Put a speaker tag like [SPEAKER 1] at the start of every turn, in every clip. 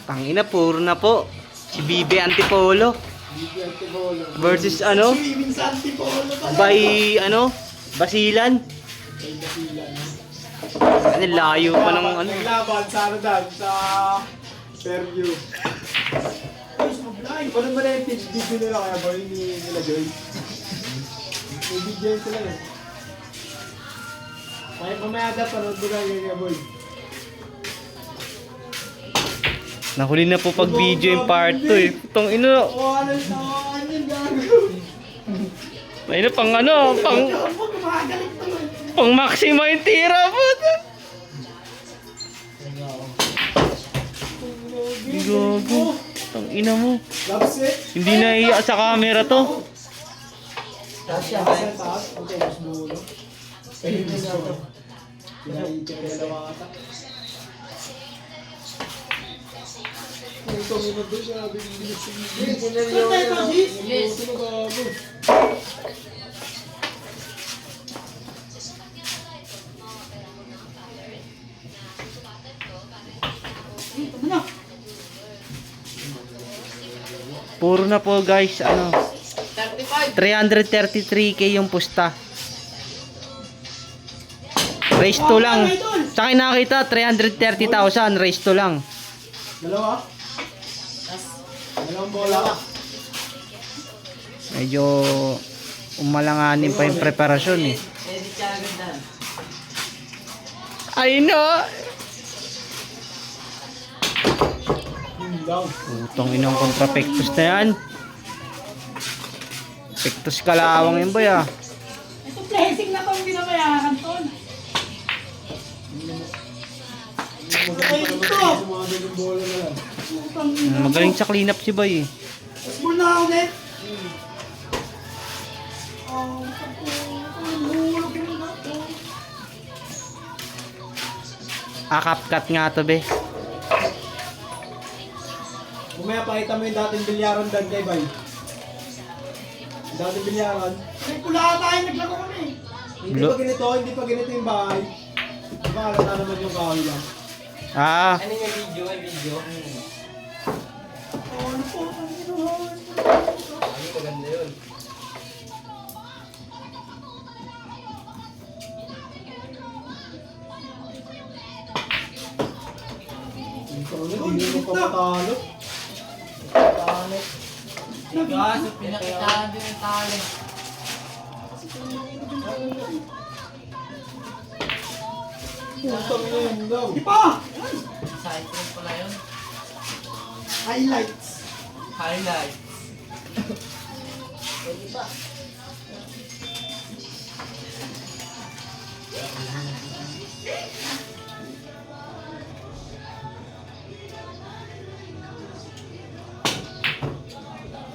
[SPEAKER 1] Tangina, puro na po. Si Bibi Antipolo. Versus ano? By ano? Basilan. Ano, layo pa ng ano.
[SPEAKER 2] Naglaban sa ano dan, sa Fairview. Ano ba na yung video nila kaya boy nila Joy? May video sila eh. Mamaya panood mo lang kaya boy.
[SPEAKER 1] Nahuli na po pag video yung part 2 eh. Putang ina.
[SPEAKER 2] Ano yung gago?
[SPEAKER 1] Ayun pang ano, pang maxima yung tira po. Gago. Tang ina mo. Hindi na iya sa camera to.
[SPEAKER 2] Tasya ba sa taas? Okay, mas dulo. Ayun na ito. Pinaitikalawa ata. Ito mo doon siya, bibilis. Yes.
[SPEAKER 1] Puro na po guys, ano. 333k yung pusta. Race 2 lang. Sa akin nakita 330,000 race 2 lang.
[SPEAKER 2] Dalawa? Dalawang bola ka.
[SPEAKER 1] Medyo umalanganin pa yung preparasyon eh. I know. Utong inong kontra Pectus na yan. Pectus kalawang yun boy ah.
[SPEAKER 3] Ito blessing na pang binabayaran ton.
[SPEAKER 1] Magaling sa clean up si boy eh.
[SPEAKER 2] Muna ako net.
[SPEAKER 1] Akap-cut nga to be.
[SPEAKER 2] Umaya pakita mo yung dating bilyaran dan kay Bay. Dating bilyaran. May pula tayo naglaro kami. Hindi pa ganito yung bahay. Diba alata naman yung kahoy lang.
[SPEAKER 1] Ah.
[SPEAKER 4] Ano yung video? May video?
[SPEAKER 2] Ano po?
[SPEAKER 4] Ano maganda yun?
[SPEAKER 2] Hindi mo pa matalo.
[SPEAKER 4] Kaso pinakitaan din yung tali.
[SPEAKER 2] Putang ina yun daw. Di pa!
[SPEAKER 4] Side trip pala yun.
[SPEAKER 2] Highlights.
[SPEAKER 4] Highlight.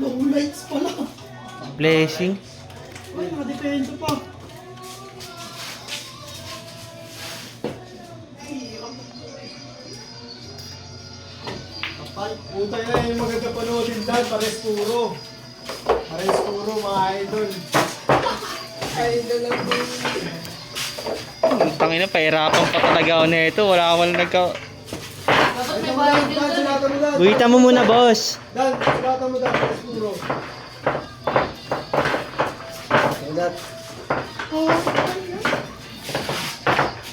[SPEAKER 2] Low lights pala.
[SPEAKER 1] Blessing.
[SPEAKER 2] Ay, nakadepensa pa. Kapal. Puta na yung maganda panoodin dahil pares puro. Pares puro mga idol. Idol lang po.
[SPEAKER 1] Tangina, pahirapan pa talaga ako na ito. Wala akong nagka...
[SPEAKER 4] Dapat may bayad din doon.
[SPEAKER 2] Sinata mo Dan.
[SPEAKER 1] Guhita mo muna boss.
[SPEAKER 2] Dan, sinata mo Dan. Pares puro.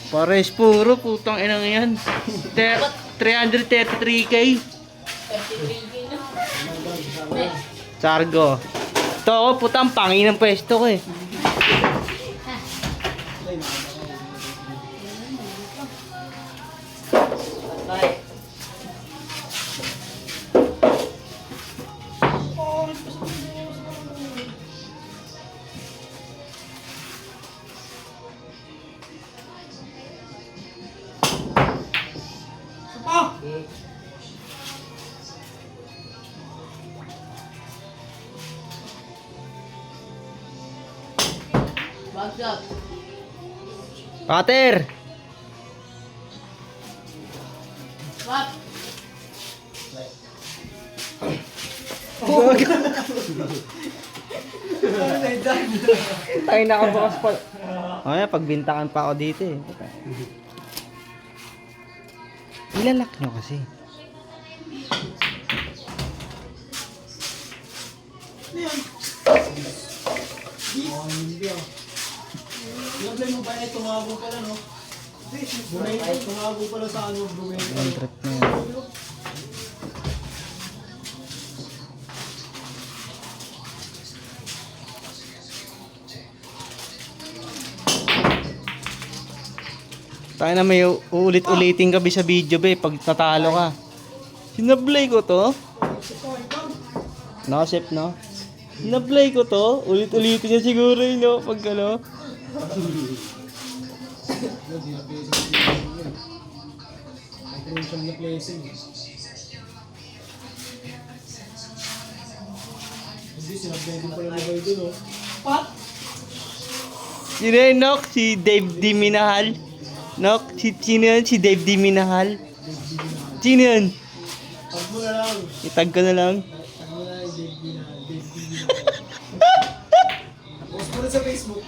[SPEAKER 1] Pares puro, putang inang yan. 333k. Sargo. Ito ako, putang pangin ng pwesto ko eh.
[SPEAKER 4] Bagshot.
[SPEAKER 1] Pater!
[SPEAKER 4] Swap.
[SPEAKER 1] Tayo nakabukas pa. Ay, pagbintakan pa ako dito eh. Ilalak nyo kasi.
[SPEAKER 3] Ano yan?
[SPEAKER 2] Hindi ah. Ilagay mo ba eh, tumabo pala no? Bumay, tumabo pala sa ano, bumay.
[SPEAKER 1] Ang trip na yan. Tayo na may uulit-ulitin ka sa video be pag natalo ka. Sinablay ko to. Nakasip no? Sinablay ko to. Ulit-ulitin niya siguro yun no? Pag ano.
[SPEAKER 2] Micronesia na placing. Hindi, sinabay din pala nabay dun oh.
[SPEAKER 3] Pat?
[SPEAKER 1] Sino yun, Nok? Si Dave Di Minahal. Nok, sino yun? Si Dave Di Minahal. Sino yun?
[SPEAKER 2] Tag mo na lang.
[SPEAKER 1] Itag ko na lang.
[SPEAKER 2] Tag mo na lang, Dave Binahal. Post mo na sa Facebook.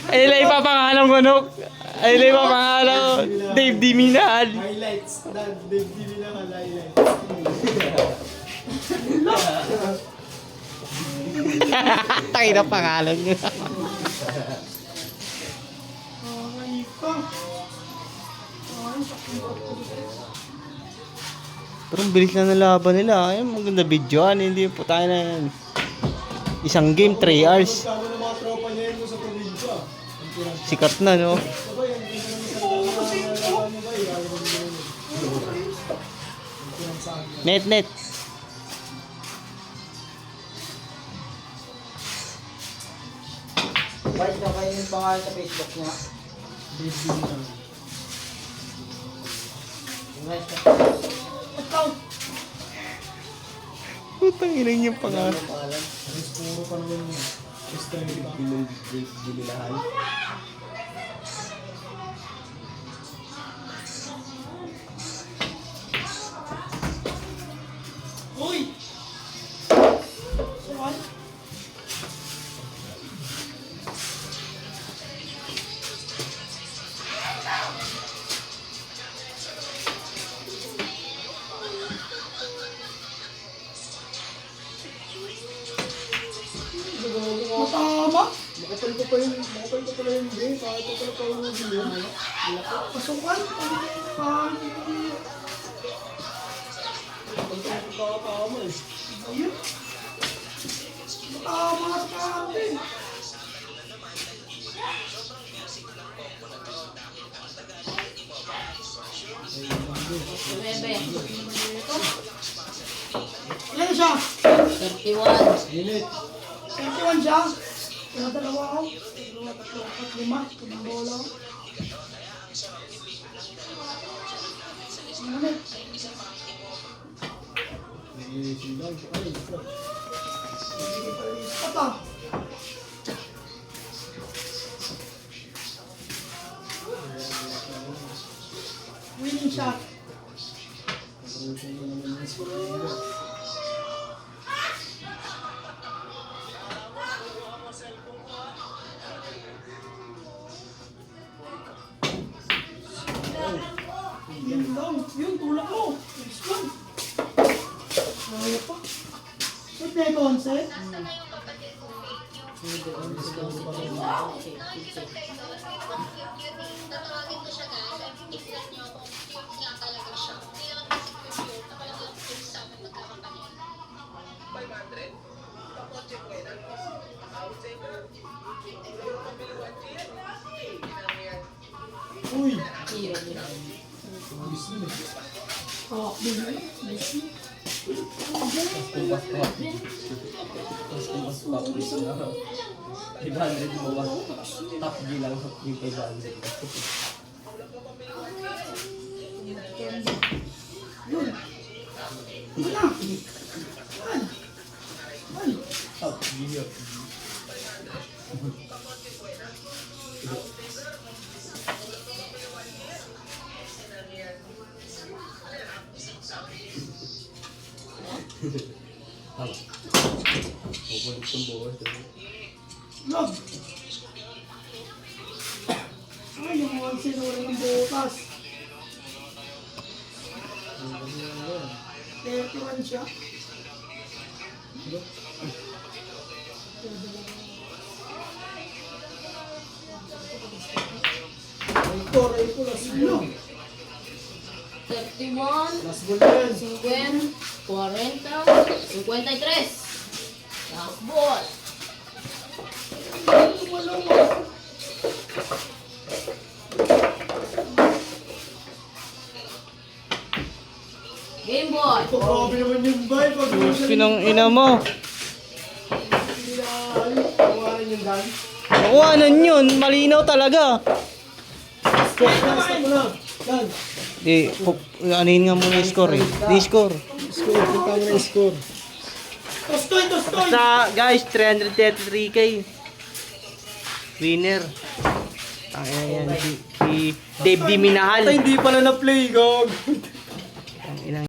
[SPEAKER 1] Ayun lang ipapangalan ko, Nok. Ayun lang ipapangalan ko. Dave Di Minahal.
[SPEAKER 2] Highlights. Dave Binahal highlights.
[SPEAKER 1] Tayo na pangalan nyo.
[SPEAKER 3] Ay, pa.
[SPEAKER 1] Pero ang bilis na nalaban nila. Ay, maganda video. Hindi po tayo na yan. Isang game, 3 hours.
[SPEAKER 2] Kamo ng mga tropa niya yun sa probinsya.
[SPEAKER 1] Sikat na, no?
[SPEAKER 2] Sabay, ang ganda naman sa mga mo ba eh. Ayaw mo din yun.
[SPEAKER 1] Net, net.
[SPEAKER 5] Bakit na kayo yung pangalan sa Facebook niya?
[SPEAKER 2] Dave Binahal.
[SPEAKER 3] Ikaw.
[SPEAKER 1] Putang ina yung pangalan.
[SPEAKER 2] Alis puro pa naman yun. Estrella.
[SPEAKER 3] Uy! Saan? Matama?
[SPEAKER 2] Makapal ko pala yung game. Kahit ko pala pala yung game.
[SPEAKER 3] Pasukan? Ah,
[SPEAKER 2] Kakatama eh.
[SPEAKER 3] ayun. Matama ka ate.
[SPEAKER 4] Bebe.
[SPEAKER 3] Ilan siya?
[SPEAKER 4] 31.
[SPEAKER 2] Init.
[SPEAKER 3] 21 siya. Kaya dalawa ako. Dalawa, tatlo, apat, lima. Tumang bola ako. Ano?
[SPEAKER 2] Nagsisindag. Ay, fuck.
[SPEAKER 3] Hindi pa rin isa pa. Winning shot. Yun lang. Yun, tulak mo. Next one. Kaya pa. Ba't may concept?
[SPEAKER 2] Uy!
[SPEAKER 3] Oh, bigay. Nice.
[SPEAKER 5] Top G lang yung 500.
[SPEAKER 3] Yun. Yun na. Ay. Ay.
[SPEAKER 5] Top G yun. Pupunit yung buwas.
[SPEAKER 3] Log. Ay, yung mga sinura ng bota. taas. 31 siya. Ito, last ball.
[SPEAKER 4] 31,
[SPEAKER 2] Last ball na yan.
[SPEAKER 4] 50, 40, 53. Last ball. Game boy.
[SPEAKER 2] Ito, grabe naman yung bay. Pag
[SPEAKER 1] Pinang ina mo.
[SPEAKER 2] Tawarin yung dan.
[SPEAKER 1] Nakuhanan yun. Malinaw talaga.
[SPEAKER 2] Stop mo na. Dan.
[SPEAKER 1] Anin nga muna yung score eh. Di score.
[SPEAKER 2] Score. Punta mo na yung score.
[SPEAKER 3] Tostoy!
[SPEAKER 1] Basta guys, 333k. Winner. Ang yan. Si Dave Di Minahal.
[SPEAKER 2] Ay, hindi pala na-play, gog.